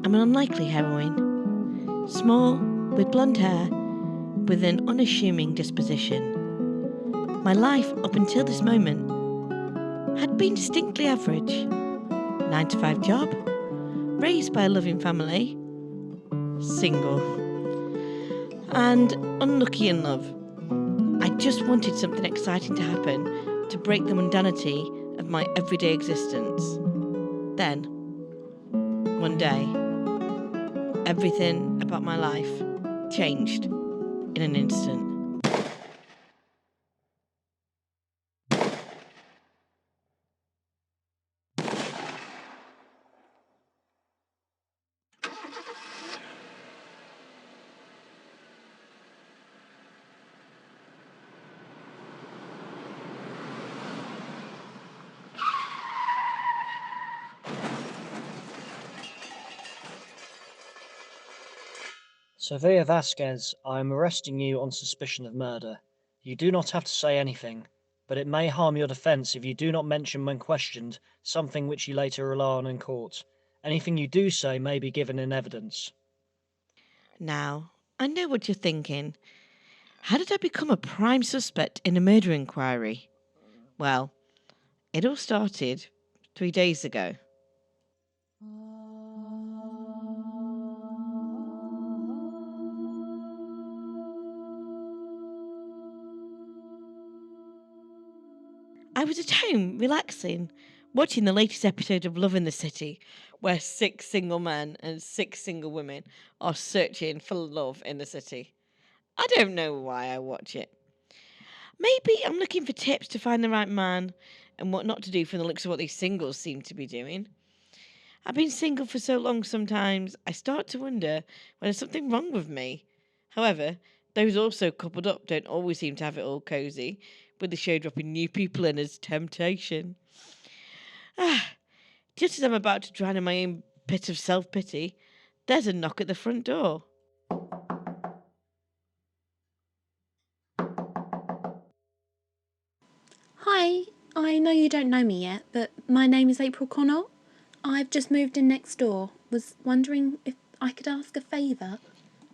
I'm an unlikely heroine. Small, with blonde hair, with an unassuming disposition. My life, up until this moment, had been distinctly average. 9-to-5 job, raised by a loving family, single, and unlucky in love. I just wanted something exciting to happen to break the mundanity of my everyday existence. Then, one day, everything about my life changed in an instant. Sofia Vasquez, I am arresting you on suspicion of murder. You do not have to say anything, but it may harm your defence if you do not mention when questioned something which you later rely on in court. Anything you do say may be given in evidence. Now, I know what you're thinking. How did I become a prime suspect in a murder inquiry? Well, it all started 3 days ago. I was at home, relaxing, watching the latest episode of Love in the City, where 6 single men and 6 single women are searching for love in the city. I don't know why I watch it. Maybe I'm looking for tips to find the right man and what not to do from the looks of what these singles seem to be doing. I've been single for so long sometimes I start to wonder whether there's something wrong with me. However, those also coupled up don't always seem to have it all cosy, with the show dropping new people in as temptation. Just as I'm about to drown in my own pit of self-pity, there's a knock at the front door. Hi, I know you don't know me yet, but my name is April Connell. I've just moved in next door. Was wondering if I could ask a favour.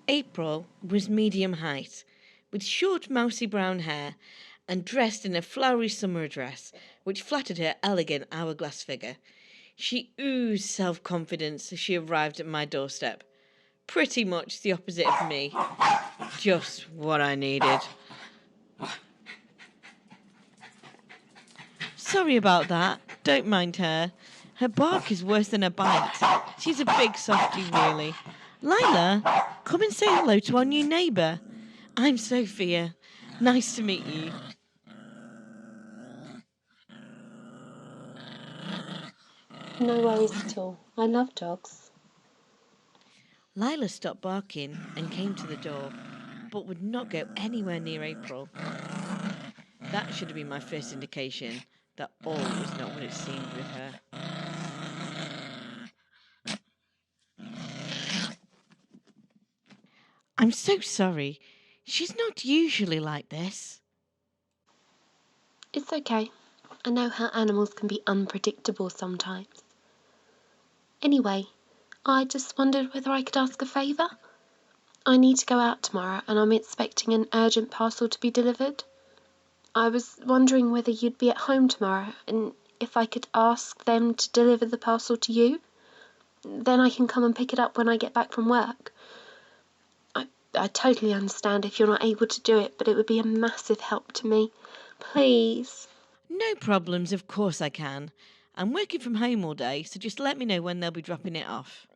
April was medium height, with short mousy brown hair, and dressed in a flowery summer dress, which flattered her elegant hourglass figure. She oozed self-confidence as she arrived at my doorstep. Pretty much the opposite of me. Just what I needed. Sorry about that. Don't mind her. Her bark is worse than her bite. She's a big softie, really. Lila, come and say hello to our new neighbour. I'm Sophia. Nice to meet you. No worries at all. I love dogs. Lila stopped barking and came to the door, but would not go anywhere near April. That should have been my first indication that all was not what it seemed with her. I'm so sorry. She's not usually like this. It's okay. I know how animals can be unpredictable sometimes. Anyway, I just wondered whether I could ask a favour. I need to go out tomorrow and I'm expecting an urgent parcel to be delivered. I was wondering whether you'd be at home tomorrow and if I could ask them to deliver the parcel to you. Then I can come and pick it up when I get back from work. I totally understand if you're not able to do it, but it would be a massive help to me. Please. No problems, of course I can. I'm working from home all day, so just let me know when they'll be dropping it off.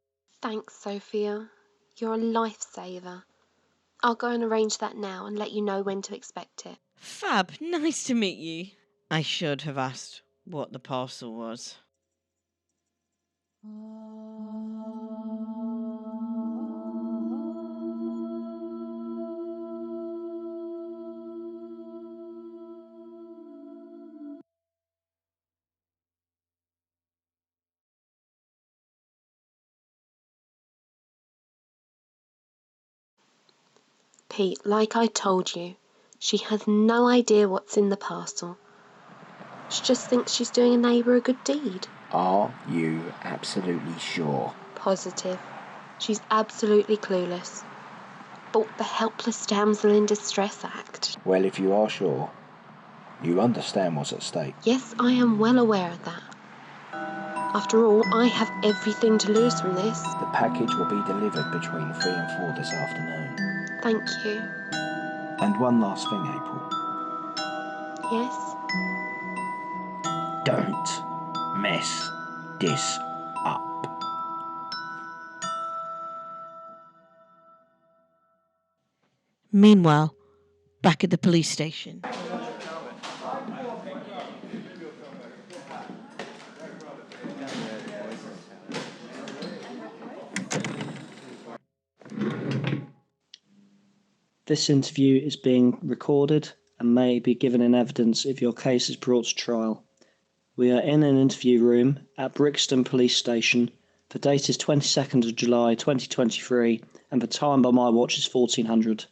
Thanks, Sophia. You're a lifesaver. I'll go and arrange that now and let you know when to expect it. Fab, nice to meet you. I should have asked what the parcel was. Pete, like I told you, she has no idea what's in the parcel. She just thinks she's doing a neighbour a good deed. Are you absolutely sure? Positive. She's absolutely clueless. But the Helpless Damsel in Distress Act. Well, if you are sure, you understand what's at stake. Yes, I am well aware of that. After all, I have everything to lose from this. The package will be delivered between 3 and 4 this afternoon. Thank you. And one last thing, April. Yes? Don't mess this up. Meanwhile, back at the police station. This interview is being recorded and may be given in evidence if your case is brought to trial. We are in an interview room at Brixton Police Station. The date is 22nd of July 2023 and the time by my watch is 1400.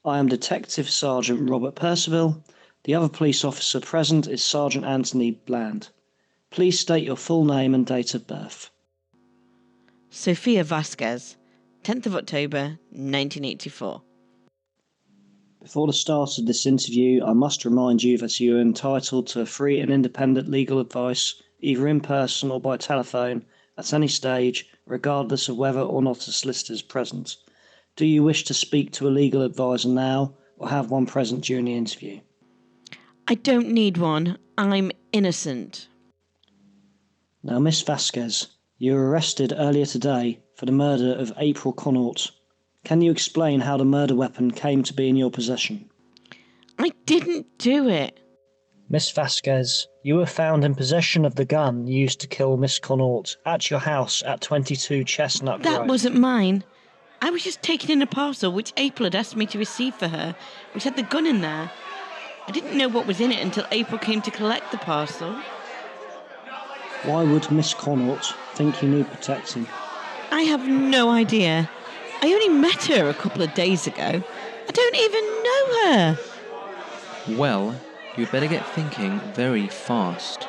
I am Detective Sergeant Robert Percival. The other police officer present is Sergeant Anthony Bland. Please state your full name and date of birth. Sofia Vasquez, 10th of October, 1984. Before the start of this interview, I must remind you that you are entitled to free and independent legal advice, either in person or by telephone, at any stage, regardless of whether or not a solicitor is present. Do you wish to speak to a legal advisor now, or have one present during the interview? I don't need one. I'm innocent. Now, Miss Vasquez, you were arrested earlier today for the murder of April Connaught. Can you explain how the murder weapon came to be in your possession? I didn't do it. Miss Vasquez, you were found in possession of the gun used to kill Miss Connaught at your house at 22 Chestnut That Grove. wasn't mine. I was just taking in a parcel which April had asked me to receive for her, which had the gun in there. I didn't know what was in it until April came to collect the parcel. Why would Miss Connaught think you need protecting? I have no idea. I only met her a couple of days ago. I don't even know her. Well, you'd better get thinking very fast.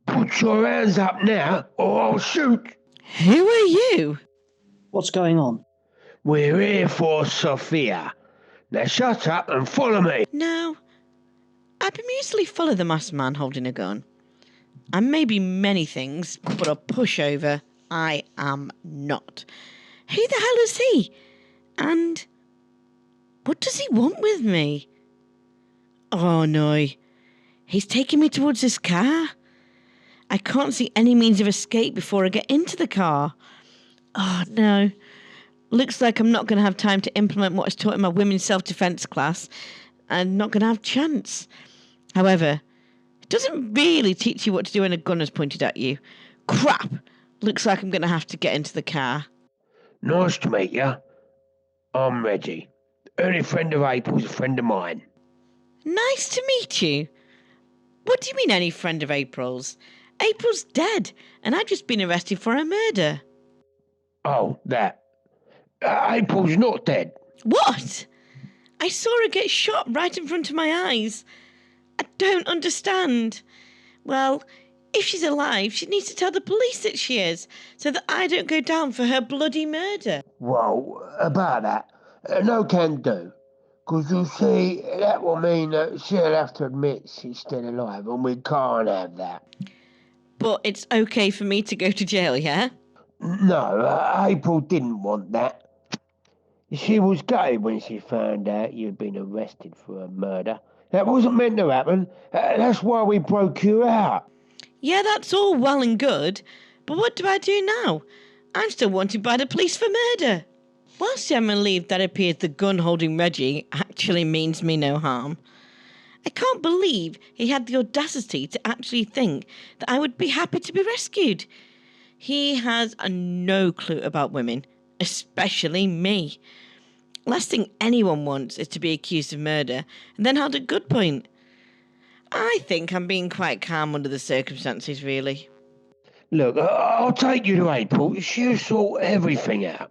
Put your hands up now, or I'll shoot. Who are you? What's going on? We're here for Sophia. Now shut up and follow me. No. I bemusely follow the masked man holding a gun. I may be many things, but a pushover I am not. Who the hell is he? And what does he want with me? Oh no. He's taking me towards his car. I can't see any means of escape before I get into the car. Oh no. Looks like I'm not going to have time to implement what is taught in my women's self-defense class. I'm not going to have a chance. However, it doesn't really teach you what to do when a gun is pointed at you. Crap! Looks like I'm going to have to get into the car. Nice to meet you. I'm Reggie. Early friend of April's a friend of mine. Nice to meet you. What do you mean, any friend of April's? April's dead, and I've just been arrested for a murder. Oh, that. April's not dead. What? I saw her get shot right in front of my eyes. I don't understand. Well, if she's alive, she needs to tell the police that she is, so that I don't go down for her bloody murder. Well, about that, no can do. 'Cause you see, that will mean that she'll have to admit she's still alive, and we can't have that. But it's okay for me to go to jail, yeah? No, April didn't want that. She was gutted when she found out you'd been arrested for a murder. That wasn't meant to happen. That's why we broke you out. Yeah, that's all well and good, but what do I do now? I'm still wanted by the police for murder. Whilst I'm relieved that it appears the gun-holding Reggie actually means me no harm, I can't believe he had the audacity to actually think that I would be happy to be rescued. He has no clue about women, especially me. Last thing anyone wants is to be accused of murder and then held at gunpoint. I think I'm being quite calm under the circumstances, really. Look, I'll take you to April. She'll sort everything out.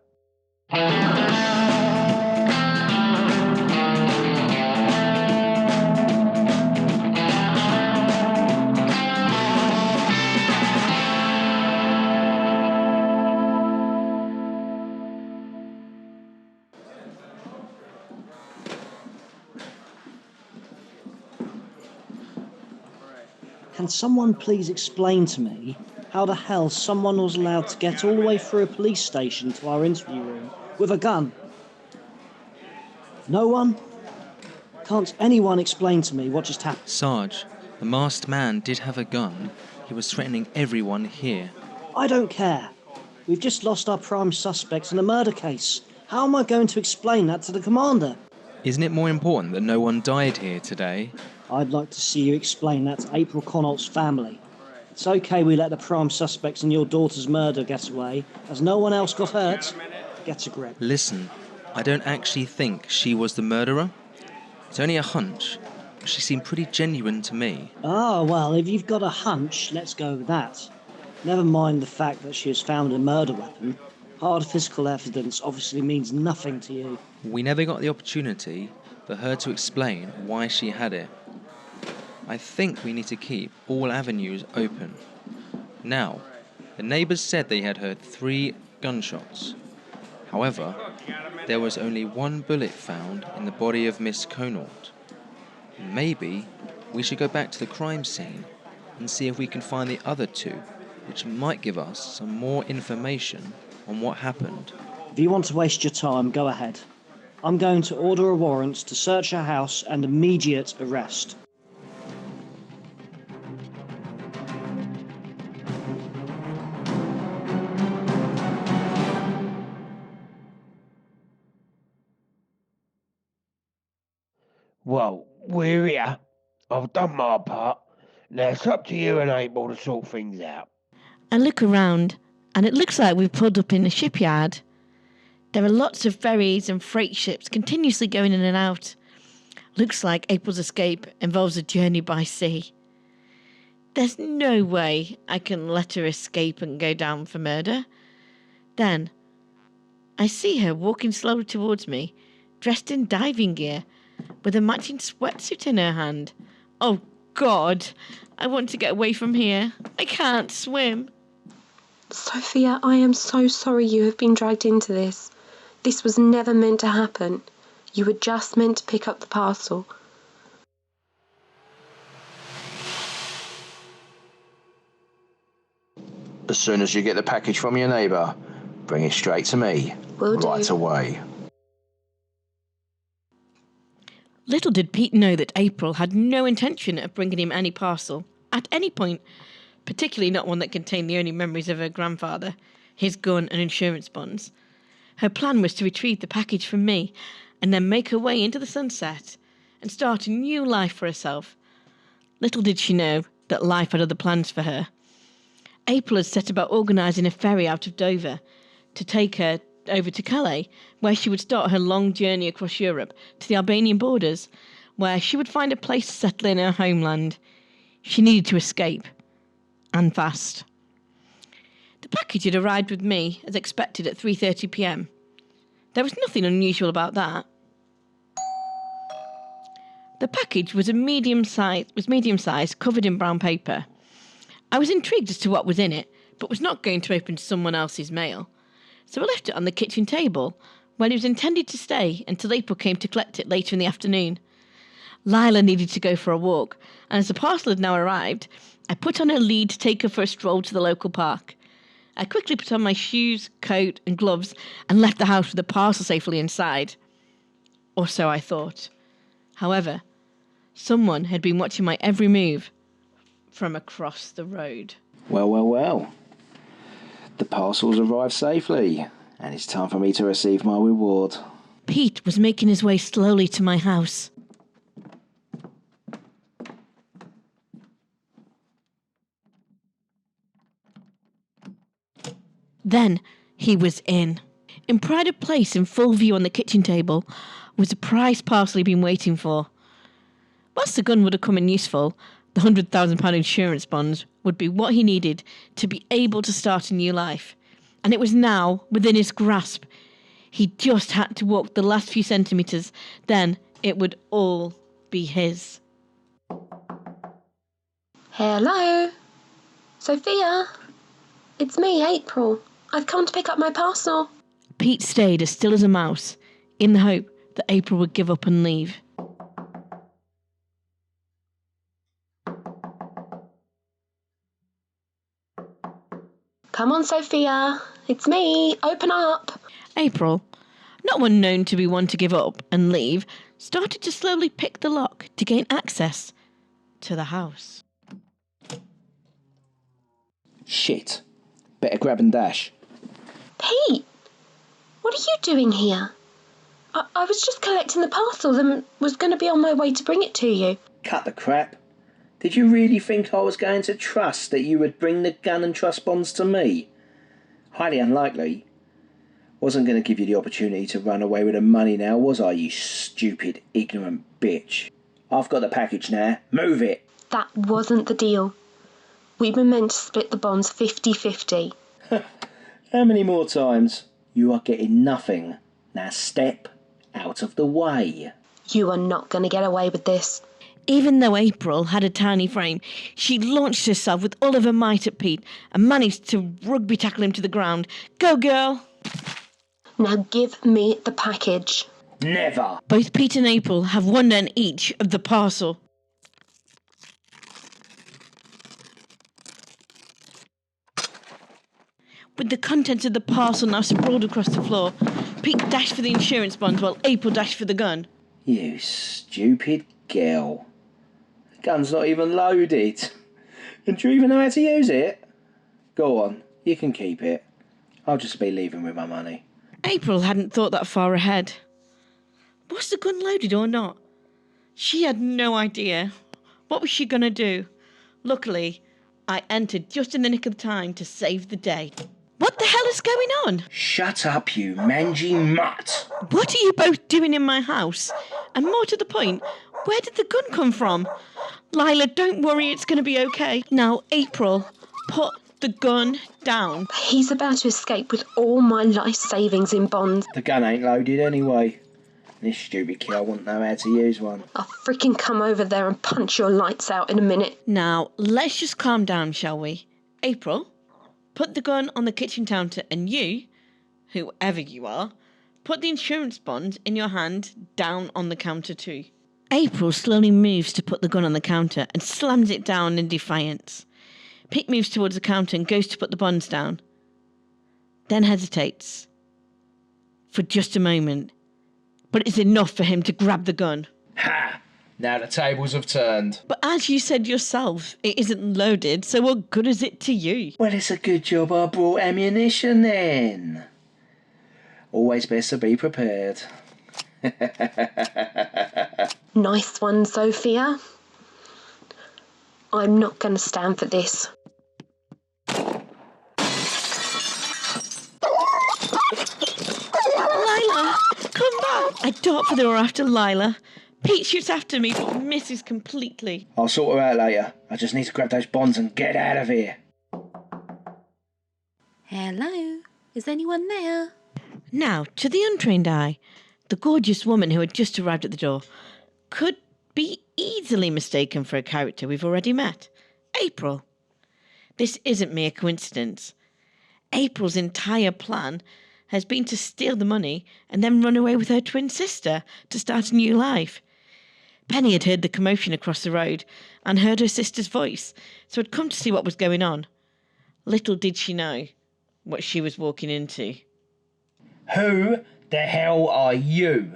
Can someone please explain to me how the hell someone was allowed to get all the way through a police station to our interview room with a gun? No one? Can't anyone explain to me what just happened? Sarge, the masked man did have a gun. He was threatening everyone here. I don't care. We've just lost our prime suspect in a murder case. How am I going to explain that to the commander? Isn't it more important that no one died here today? I'd like to see you explain that to April Connaught's family. It's okay we let the prime suspects in your daughter's murder get away, as no one else got hurt. Get a grip. Listen, I don't actually think she was the murderer. It's only a hunch. She seemed pretty genuine to me. Ah, well, if you've got a hunch, let's go with that. Never mind the fact that she has found a murder weapon. Hard physical evidence obviously means nothing to you. We never got the opportunity for her to explain why she had it. I think we need to keep all avenues open. Now, the neighbours said they had heard 3 gunshots. However, there was only 1 bullet found in the body of Miss Connaught. Maybe we should go back to the crime scene and see if we can find the other 2, which might give us some more information on what happened. If you want to waste your time, go ahead. I'm going to order a warrant to search her house and immediate arrest. Well, we're here. I've done my part. Now it's up to you and April to sort things out. I look around, and it looks like we've pulled up in a shipyard. There are lots of ferries and freight ships continuously going in and out. Looks like April's escape involves a journey by sea. There's no way I can let her escape and go down for murder. Then, I see her walking slowly towards me, dressed in diving gear, with a matching sweatsuit in her hand. Oh, God! I want to get away from here. I can't swim. Sophia, I am so sorry you have been dragged into this. This was never meant to happen. You were just meant to pick up the parcel. As soon as you get the package from your neighbour, bring it straight to me. Will do. Right away. Little did Pete know that April had no intention of bringing him any parcel, at any point, particularly not one that contained the only memories of her grandfather, his gun and insurance bonds. Her plan was to retrieve the package from me, and then make her way into the sunset, and start a new life for herself. Little did she know that life had other plans for her. April had set about organising a ferry out of Dover to take her over to Calais, where she would start her long journey across Europe to the Albanian borders, where she would find a place to settle in her homeland. She needed to escape, and fast. The package had arrived with me, as expected, at 3:30 p.m. There was nothing unusual about that. The package was medium size, covered in brown paper. I was intrigued as to what was in it, but was not going to open someone else's mail. So I left it on the kitchen table, where it was intended to stay until April came to collect it later in the afternoon. Lila needed to go for a walk, and as the parcel had now arrived, I put on her lead to take her for a stroll to the local park. I quickly put on my shoes, coat, and gloves and left the house with the parcel safely inside. Or so I thought. However, someone had been watching my every move from across the road. Well, well, well. The parcel's arrived safely, and it's time for me to receive my reward. Pete was making his way slowly to my house. Then he was in. In pride of place in full view on the kitchen table was a prize parcel he'd been waiting for. Whilst the gun would have come in useful, the £100,000 insurance bonds would be what he needed to be able to start a new life. And it was now within his grasp. He just had to walk the last few centimetres, then it would all be his. Hello? Sophia? It's me, April. I've come to pick up my parcel. Pete stayed as still as a mouse, in the hope that April would give up and leave. Come on, Sophia. It's me. Open up. April, not one known to be one to give up and leave, started to slowly pick the lock to gain access to the house. Shit. Better grab and dash. Pete, what are you doing here? I was just collecting the parcels and was going to be on my way to bring it to you. Cut the crap. Did you really think I was going to trust that you would bring the gun and trust bonds to me? Highly unlikely. Wasn't going to give you the opportunity to run away with the money now, was I, you stupid, ignorant bitch? I've got the package now. Move it. That wasn't the deal. We were meant to split the bonds 50-50. How many more times? You are getting nothing. Now step out of the way. You are not going to get away with this. Even though April had a tiny frame, she launched herself with all of her might at Pete and managed to rugby tackle him to the ground. Go, girl! Now give me the package. Never. Both Pete and April have one end each of the parcel. With the contents of the parcel now sprawled across the floor, Pete dashed for the insurance bonds while April dashed for the gun. You stupid girl. The gun's not even loaded. And do you even know how to use it? Go on, you can keep it. I'll just be leaving with my money. April hadn't thought that far ahead. Was the gun loaded or not? She had no idea. What was she going to do? Luckily, I entered just in the nick of time to save the day. What the hell is going on? Shut up, you mangy mutt. What are you both doing in my house? And more to the point, where did the gun come from? Lila, don't worry, it's going to be okay. Now, April, put the gun down. He's about to escape with all my life savings in bonds. The gun ain't loaded anyway. This stupid kid wouldn't know how to use one. I'll freaking come over there and punch your lights out in a minute. Now, let's just calm down, shall we? April, put the gun on the kitchen counter and you, whoever you are, put the insurance bond in your hand down on the counter too. April slowly moves to put the gun on the counter and slams it down in defiance. Pete moves towards the counter and goes to put the bonds down. Then hesitates. For just a moment. But it's enough for him to grab the gun. Ha! Now the tables have turned. But as you said yourself, it isn't loaded, so what good is it to you? Well, it's a good job I brought ammunition then. Always best to be prepared. Nice one, Sophia. I'm not going to stand for this. Lila, come back! I dart for the door after Lila. Pete shoots after me, but misses completely. I'll sort her out later. I just need to grab those bonds and get out of here. Hello? Is anyone there? Now, to the untrained eye, the gorgeous woman who had just arrived at the door could be easily mistaken for a character we've already met. April. This isn't mere coincidence. April's entire plan has been to steal the money and then run away with her twin sister to start a new life. Penny had heard the commotion across the road and heard her sister's voice, so had come to see what was going on. Little did she know what she was walking into. Who the hell are you?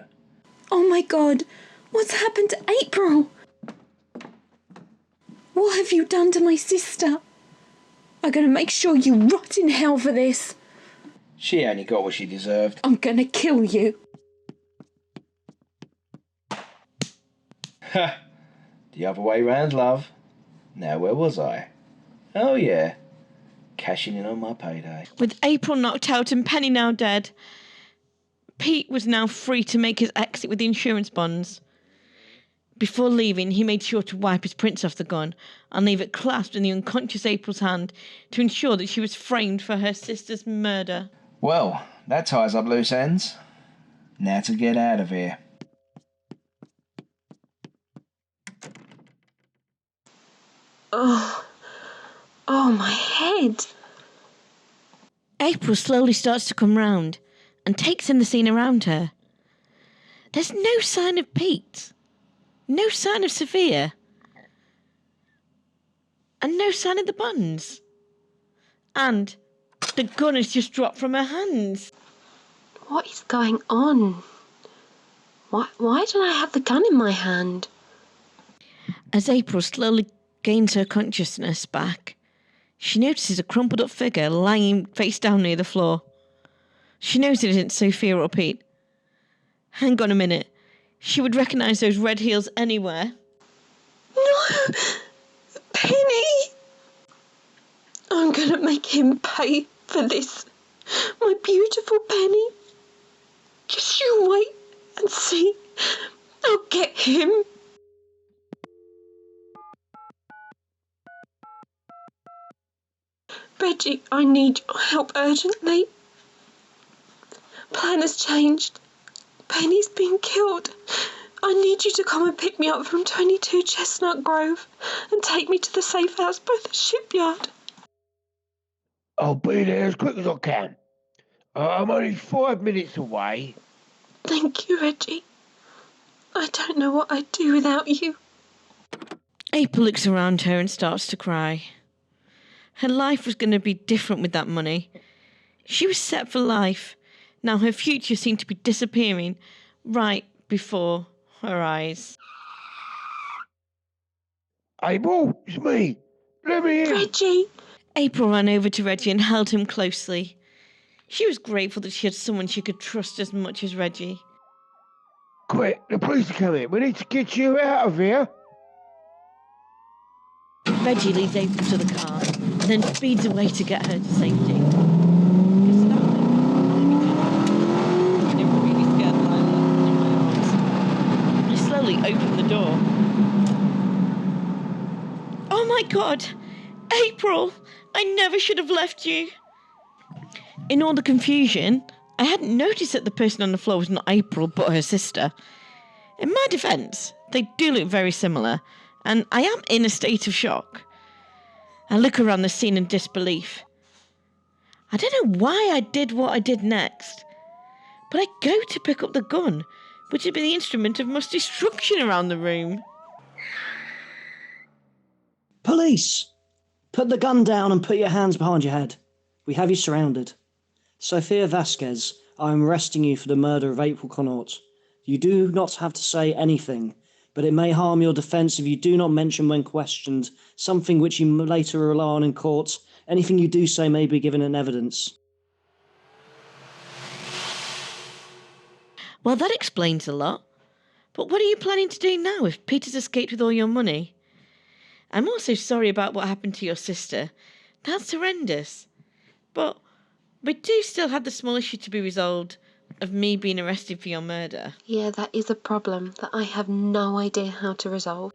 Oh my God, what's happened to April? What have you done to my sister? I'm going to make sure you rot in hell for this. She only got what she deserved. I'm going to kill you. Ha! The other way round, love. Now where was I? Oh yeah, cashing in on my payday. With April knocked out and Penny now dead, Pete was now free to make his exit with the insurance bonds. Before leaving, he made sure to wipe his prints off the gun and leave it clasped in the unconscious April's hand to ensure that she was framed for her sister's murder. Well, that ties up loose ends. Now to get out of here. Oh, my head. April slowly starts to come round and takes in the scene around her. There's no sign of Pete, no sign of Sophia, and no sign of the buns. And The gun has just dropped from her hands. What is going on? Why don't I have the gun in my hand? As April slowly gains her consciousness back, she notices a crumpled up figure lying face down near the floor. She knows it isn't Sophia or Pete. Hang on a minute. She would recognise those red heels anywhere. No! Penny! I'm gonna make him pay for this. My beautiful Penny. Just you wait and see. I'll get him. Reggie, I need your help urgently. Plan has changed. Penny's been killed. I need you to come and pick me up from 22 Chestnut Grove and take me to the safe house by the shipyard. I'll be there as quick as I can. I'm only 5 minutes away. Thank you, Reggie. I don't know what I'd do without you. April looks around her and starts to cry. Her life was going to be different with that money. She was set for life. Now her future seemed to be disappearing right before her eyes. April, it's me. Let me in. Reggie! April ran over to Reggie and held him closely. She was grateful that she had someone she could trust as much as Reggie. Quick, the police are coming. We need to get you out of here. Reggie leads April to the car and then speeds away to get her to safety. I slowly opened the door. Oh my God! April! I never should have left you! In all the confusion, I hadn't noticed that the person on the floor was not April but her sister. In my defence, they do look very similar, and I am in a state of shock. I look around the scene in disbelief. I don't know why I did what I did next, but I go to pick up the gun, which had been the instrument of mass destruction around the room. Police! Put the gun down and put your hands behind your head. We have you surrounded. Sophia Vasquez, I am arresting you for the murder of April Connaught. You do not have to say anything, but it may harm your defence if you do not mention when questioned something which you later rely on in court. Anything you do say may be given in evidence. Well, that explains a lot. But what are you planning to do now if Peter's escaped with all your money? I'm also sorry about what happened to your sister. That's horrendous. But we do still have the small issue to be resolved of me being arrested for your murder. Yeah, that is a problem that I have no idea how to resolve.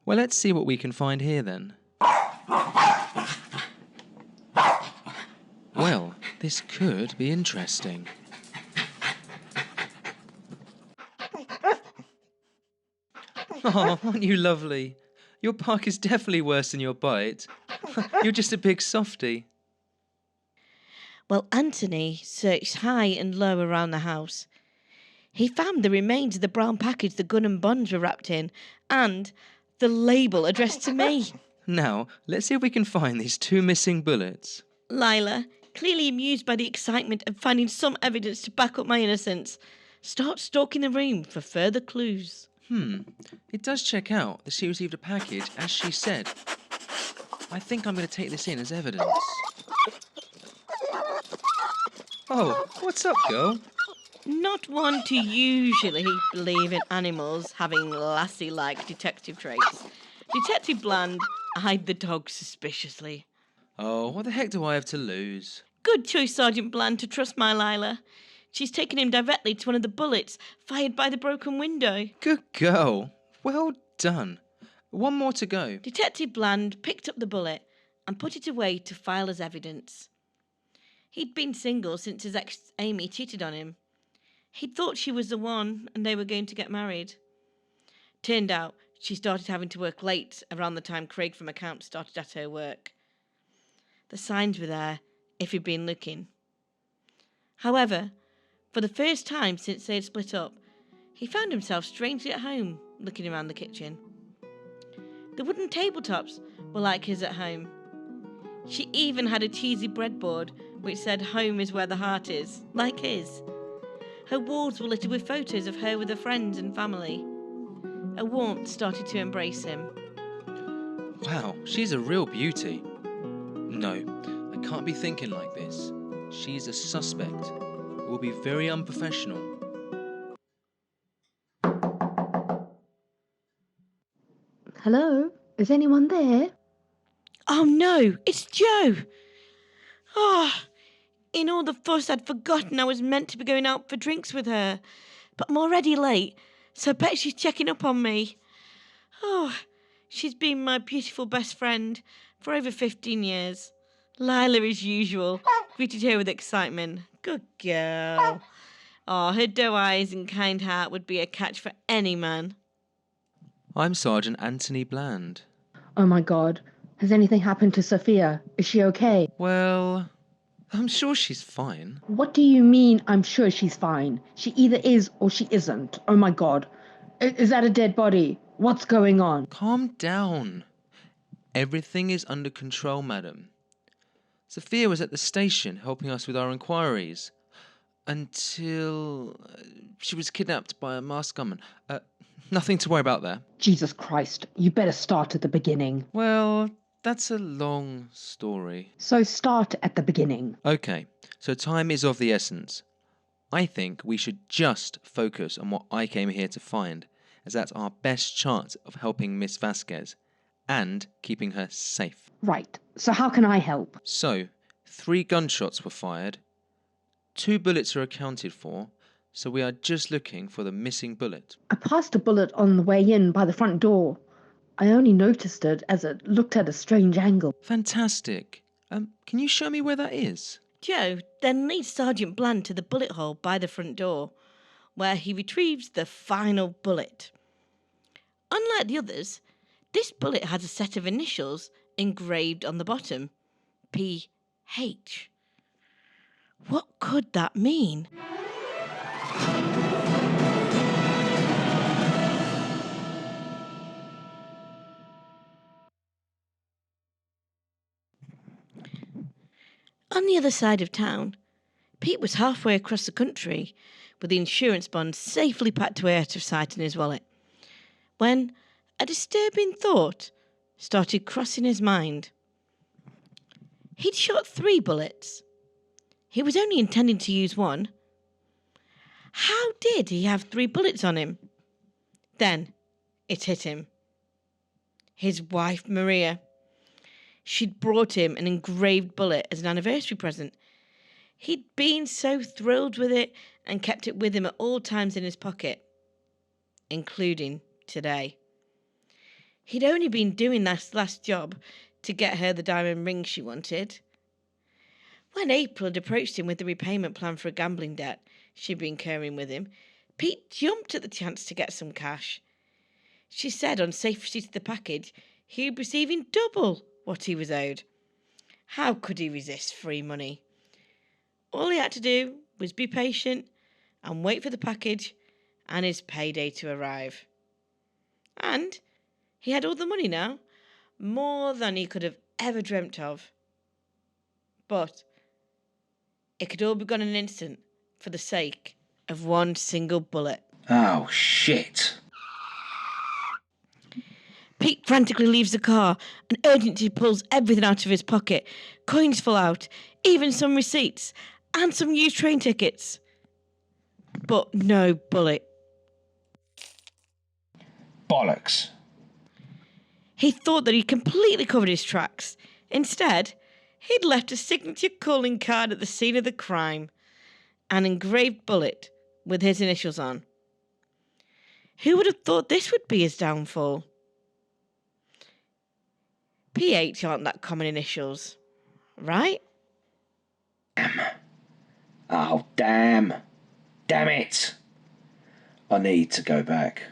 Well, let's see what we can find here then. Well, this could be interesting. Oh, aren't you lovely? Your bark is definitely worse than your bite. You're just a big softie. Well, Anthony searched high and low around the house. He found the remains of the brown package the gun and bonds were wrapped in, and the label addressed to me. Now, let's see if we can find these 2 missing bullets. Lila, clearly amused by the excitement of finding some evidence to back up my innocence, starts stalking the room for further clues. It does check out that she received a package as she said. I think I'm going to take this in as evidence. Oh, what's up, girl? Not one to usually believe in animals having lassie-like detective traits, Detective Bland eyed the dog suspiciously. Oh, what the heck do I have to lose? Good choice, Sergeant Bland, to trust my Lila. She's taken him directly to one of the bullets fired by the broken window. Good girl. Well done. One more to go. Detective Bland picked up the bullet and put it away to file as evidence. He'd been single since his ex Amy cheated on him. He'd thought she was the one and they were going to get married. Turned out she started having to work late around the time Craig from accounts started at her work. The signs were there. if he'd been looking. However, for the first time since they had split up, he found himself strangely at home looking around the kitchen. The wooden tabletops were like his at home. She even had a cheesy breadboard which said "Home is where the heart is," like his. Her walls were littered with photos of her with her friends and family. A warmth started to embrace him. Wow, she's a real beauty. No, I can't be thinking like this. She's a suspect. It will be very unprofessional. Hello? Is anyone there? Oh no, it's Joe! In all the fuss, I'd forgotten I was meant to be going out for drinks with her. But I'm already late, so I bet she's checking up on me. She's been my beautiful best friend for over 15 years. Lila, as usual, greeted her with excitement. Good girl. Her doe eyes and kind heart would be a catch for any man. I'm Sergeant Anthony Bland. Oh my god. Has anything happened to Sophia? Is she okay? Well, I'm sure she's fine. What do you mean, I'm sure she's fine? She either is or she isn't. Oh my god. Is that a dead body? What's going on? Calm down. Everything is under control, madam. Sophia was at the station helping us with our inquiries until she was kidnapped by a masked gunman. Nothing to worry about there. Jesus Christ, you better start at the beginning. Well, that's a long story. So start at the beginning. Okay, so time is of the essence. I think we should just focus on what I came here to find, as that's our best chance of helping Miss Vasquez and keeping her safe. Right, so how can I help? So, 3 gunshots were fired, 2 bullets are accounted for, so we are just looking for the missing bullet. I passed a bullet on the way in by the front door. I only noticed it as it looked at a strange angle. Fantastic. Can you show me where that is? Joe then leads Sergeant Bland to the bullet hole by the front door, where he retrieves the final bullet. Unlike the others, this bullet has a set of initials engraved on the bottom. P.H. What could that mean? On the other side of town, Pete was halfway across the country with the insurance bond safely packed away out of sight in his wallet, when a disturbing thought started crossing his mind. He'd shot 3 bullets. He was only intending to use 1. How did he have 3 bullets on him? Then it hit him. His wife, Maria. She'd brought him an engraved bullet as an anniversary present. He'd been so thrilled with it and kept it with him at all times in his pocket, including today. He'd only been doing that last job to get her the diamond ring she wanted. When April had approached him with the repayment plan for a gambling debt she'd been incurring with him, Pete jumped at the chance to get some cash. She said on safe receipt of the package he would be receiving double what he was owed. How could he resist free money? All he had to do was be patient and wait for the package and his payday to arrive. And he had all the money now, more than he could have ever dreamt of. But it could all be gone in an instant for the sake of 1 single bullet. Oh, shit. Pete frantically leaves the car and urgently pulls everything out of his pocket. Coins fall out, even some receipts, and some used train tickets. But no bullet. Bollocks. He thought that he'd completely covered his tracks. Instead, he'd left a signature calling card at the scene of the crime. An engraved bullet with his initials on. Who would have thought this would be his downfall? PH aren't that common initials, right? Oh, damn. Damn it. I need to go back.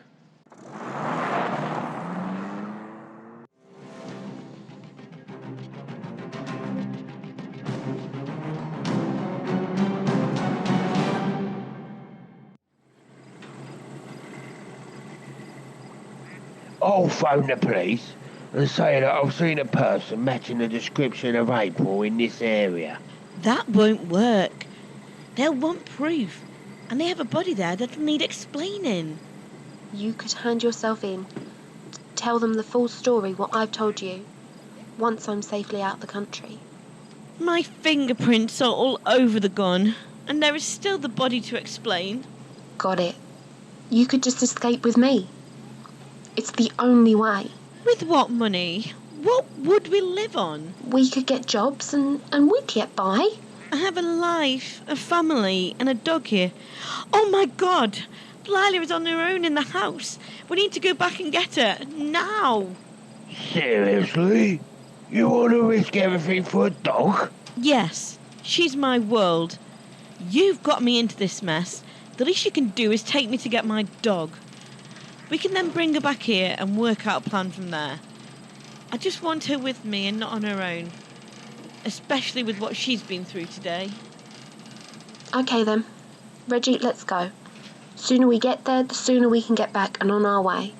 I'll phone the police and say that I've seen a person matching the description of April in this area. That won't work. They'll want proof, and they have a body there that'll need explaining. You could hand yourself in. Tell them the full story, what I've told you, once I'm safely out the country. My fingerprints are all over the gun, and there is still the body to explain. Got it. You could just escape with me. It's the only way. With what money? What would we live on? We could get jobs and we'd get by. I have a life, a family, and a dog here. Oh my God! Lila is on her own in the house. We need to go back and get her, now! Seriously? You want to risk everything for a dog? Yes, she's my world. You've got me into this mess. The least you can do is take me to get my dog. We can then bring her back here and work out a plan from there. I just want her with me and not on her own. Especially with what she's been through today. Okay then. Reggie, let's go. Sooner we get there, the sooner we can get back and on our way.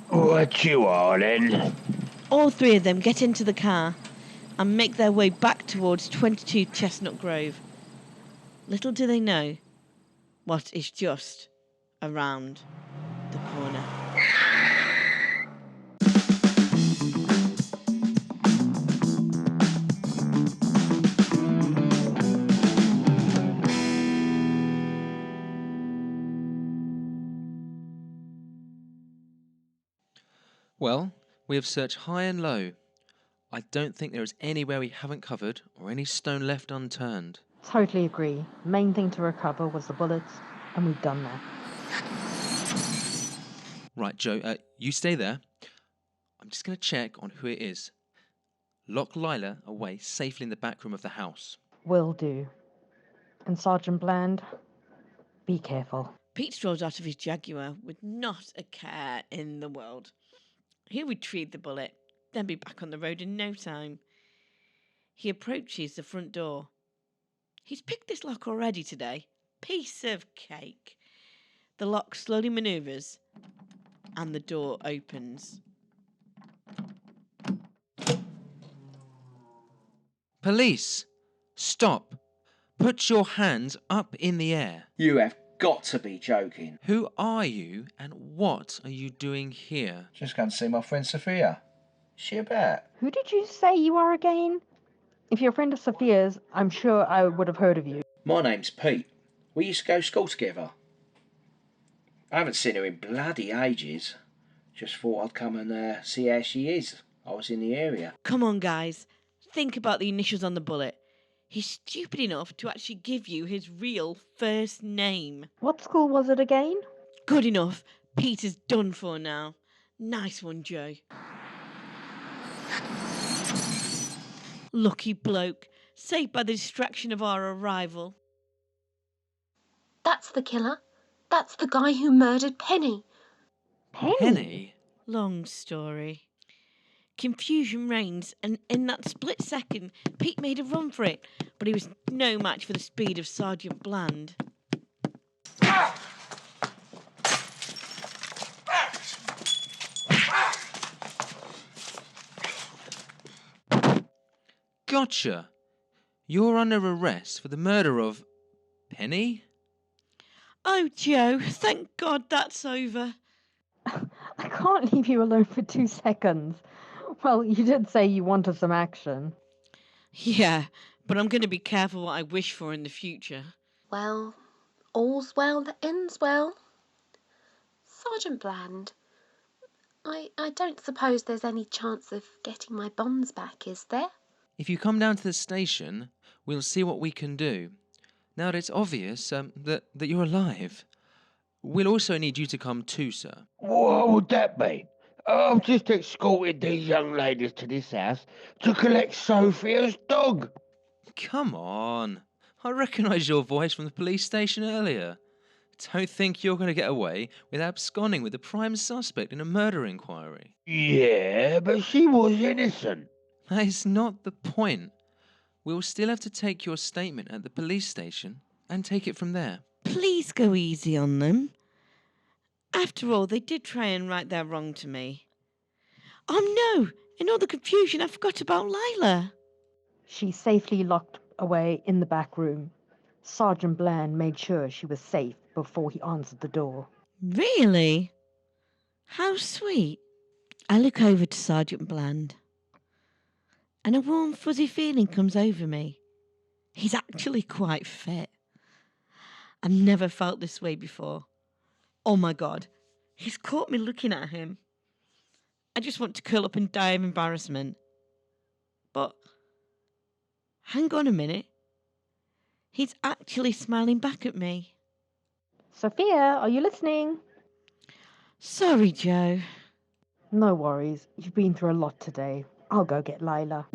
What you are then? All three of them get into the car and make their way back towards 22 Chestnut Grove. Little do they know what is just around the corner. Well, we have searched high and low. I don't think there is anywhere we haven't covered or any stone left unturned. Totally agree. Main thing to recover was the bullets, and we've done that. Right, Joe, you stay there. I'm just going to check on who it is. Lock Lila away safely in the back room of the house. Will do. And Sergeant Bland, be careful. Pete strolls out of his Jaguar with not a care in the world. He'll retrieve the bullet, then be back on the road in no time. He approaches the front door. He's picked this lock already today. Piece of cake. The lock slowly manoeuvres, and the door opens. Police! Stop! Put your hands up in the air. You have got to be joking. Who are you and what are you doing here? Just going to see my friend Sophia. Is she about? Who did you say you are again? If you're a friend of Sophia's, I'm sure I would have heard of you. My name's Pete. We used to go to school together. I haven't seen her in bloody ages. Just thought I'd come and see how she is. I was in the area. Come on, guys. Think about the initials on the bullet. He's stupid enough to actually give you his real first name. What school was it again? Good enough. Peter's done for now. Nice one, Joe. Lucky bloke. Saved by the distraction of our arrival. That's the killer. That's the guy who murdered Penny. Penny? Long story. Confusion reigns, and in that split second, Pete made a run for it, but he was no match for the speed of Sergeant Bland. Gotcha! You're under arrest for the murder of Penny? Oh, Joe, thank God that's over. I can't leave you alone for 2 seconds. Well, you did say you wanted some action. Yeah, but I'm going to be careful what I wish for in the future. Well, all's well that ends well. Sergeant Bland, I don't suppose there's any chance of getting my bonds back, is there? If you come down to the station, we'll see what we can do. Now that it's obvious that you're alive. We'll also need you to come too, sir. What would that be? I've just escorted these young ladies to this house to collect Sophia's dog. Come on. I recognise your voice from the police station earlier. Don't think you're going to get away with absconding with the prime suspect in a murder inquiry. Yeah, but she was innocent. That is not the point. We'll still have to take your statement at the police station and take it from there. Please go easy on them. After all, they did try and right their wrong to me. Oh no! In all the confusion, I forgot about Lila. She's safely locked away in the back room. Sergeant Bland made sure she was safe before he answered the door. Really? How sweet. I look over to Sergeant Bland, and a warm, fuzzy feeling comes over me. He's actually quite fit. I've never felt this way before. Oh my God, he's caught me looking at him. I just want to curl up and die of embarrassment. But hang on a minute. He's actually smiling back at me. Sophia, are you listening? Sorry, Joe. No worries. You've been through a lot today. I'll go get Lila.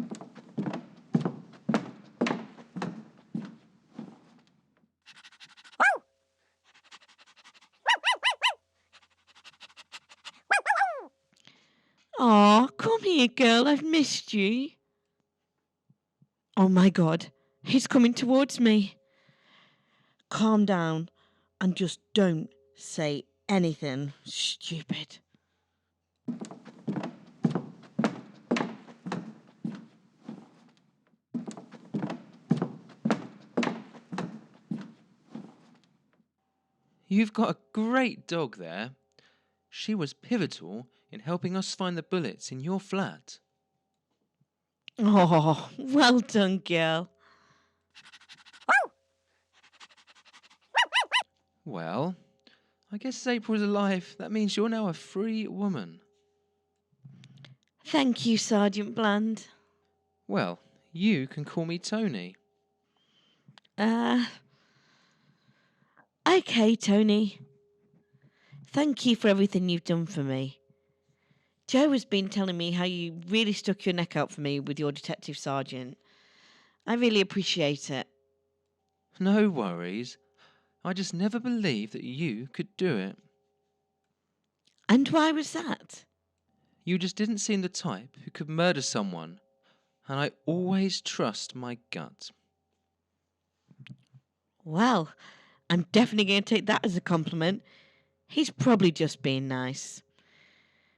Aw, come here, girl. I've missed you. Oh my God, he's coming towards me. Calm down and just don't say anything stupid. You've got a great dog there. She was pivotal in helping us find the bullets in your flat. Oh, well done, girl. Well, I guess April's alive. That means you're now a free woman. Thank you, Sergeant Bland. Well, you can call me Tony. Okay, Tony. Thank you for everything you've done for me. Joe has been telling me how you really stuck your neck out for me with your detective sergeant. I really appreciate it. No worries. I just never believed that you could do it. And why was that? You just didn't seem the type who could murder someone, and I always trust my gut. Well, I'm definitely going to take that as a compliment. He's probably just being nice.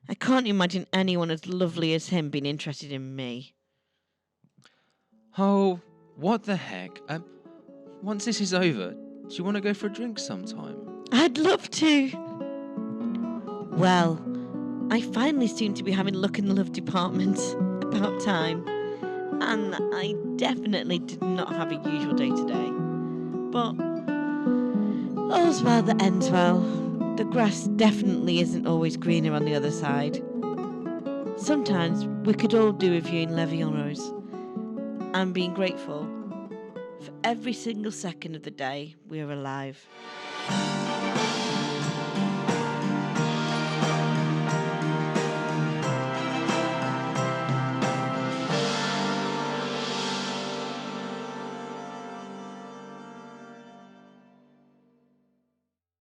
I can't imagine anyone as lovely as him being interested in me. Oh, what the heck? Once this is over, do you want to go for a drink sometime? I'd love to. Well, I finally seem to be having luck in the love department. About time. And I definitely did not have a usual day today. But all's well that ends well. The grass definitely isn't always greener on the other side. Sometimes we could all do with viewing Levianos and being grateful for every single second of the day we're alive.